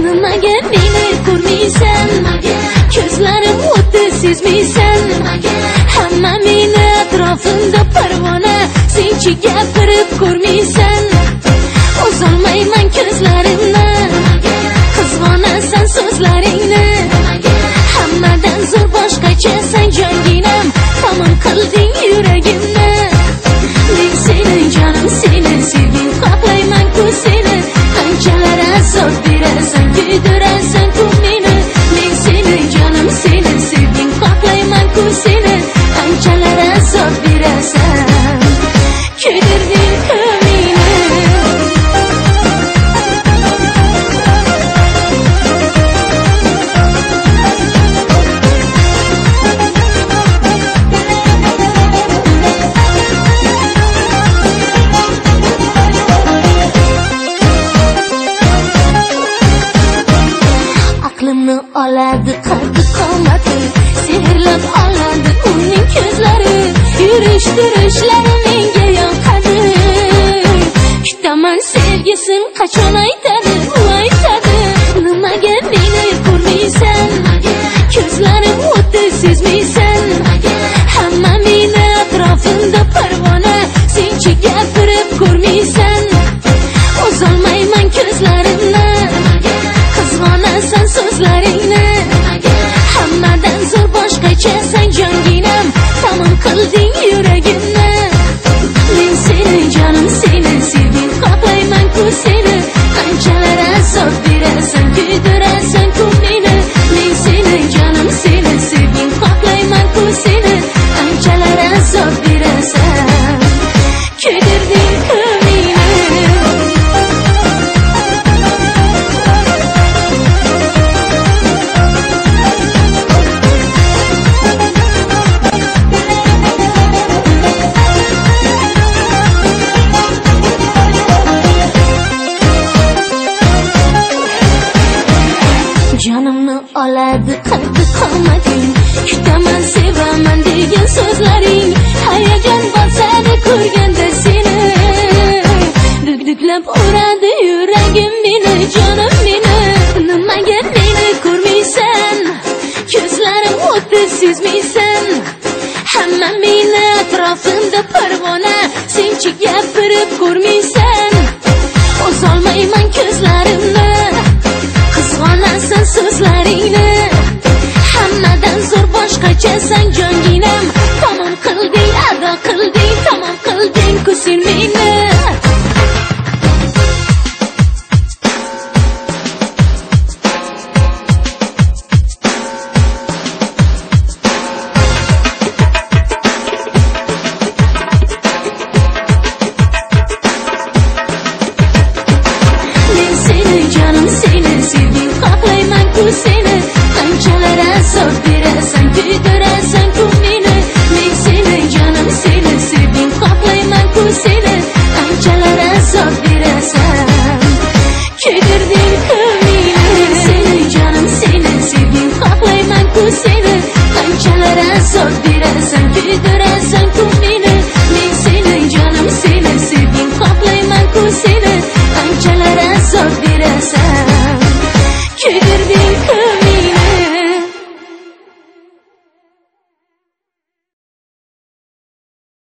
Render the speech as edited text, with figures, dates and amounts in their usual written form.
Nimaga meni ko'rmaysan? Ko'zlarim o'tdi sezmaysan? Hamma meni atrofimda parvona, senchi gapirib ko'rmaysan. O'zolmayman ko'zlarimni, qizg'onasan so'zlaringni. Hammadan zo'r boshqachasan jonginam, tamom qilding yuragimni. Men seni jonim, seni sevging, xohlayman-ku seni. Qanchalar azob berasan, kuydirasan ku meni. Men seni jonim, seni sevging, xohlayman-ku seni. Qanchalar azob berasan, kuydirding ku meni. Aqlimni oladi qalbi qomati, sehrlab oladi uning ko'zlari. Yurish-turishlari menga yoqadi. Kutaman sevgisim qachon aytadi, u aytadi. Nimaga meni ko'rmaysan? Ko'zlarim o'tdi sezmaysan? Hamma meni atrofimda parvona, senchi gapirib ko'rmaysan. O'zolmayman ko'zlarimni, qizg'onasan so'zlaringni. Hammadan zo'r boshqachasan jonginam, tamom qilding yuragimni. Men seni jonim, seni sevging, xohlayman-ku seni. Qanchalar azob berasan, kuydirasan ku meni. Men seni jonim, seni sevging, xohlayman-ku seni. Qanchalar azob berasan, kuydirding ku meni. Jonimni oladi qalbi qomating, kutaman sevaman degan so'zlaring. Hayajon bosadi ko'rganda seni, duk-duklab uradi yuragim meni, jonim meni. Nimaga meni ko'rmaysan? Ko'zlarim o'tdi sezmaysan? Hamma meni atrofimda parvona, senchi gapirib ko'rmaysan. O'zolmayman ko'zlarimni, qizg'onasan so'zlaringni. Hammadan zo'r boshqachasan jonginam, tamom qilding, ado qilding, tamom qilding-ku sen meni. Men seni jonim, seni sevging, xohlayman-ku seni. Qanchalar azob berasan, kuydirasan ku meni. Men seni jonim, seni sevging, xohlayman-ku seni. Qanchalar azob berasan, kuydirding ku meni. Men seni jonim, seni sevging, xohlayman-ku seni. Qanchalar azob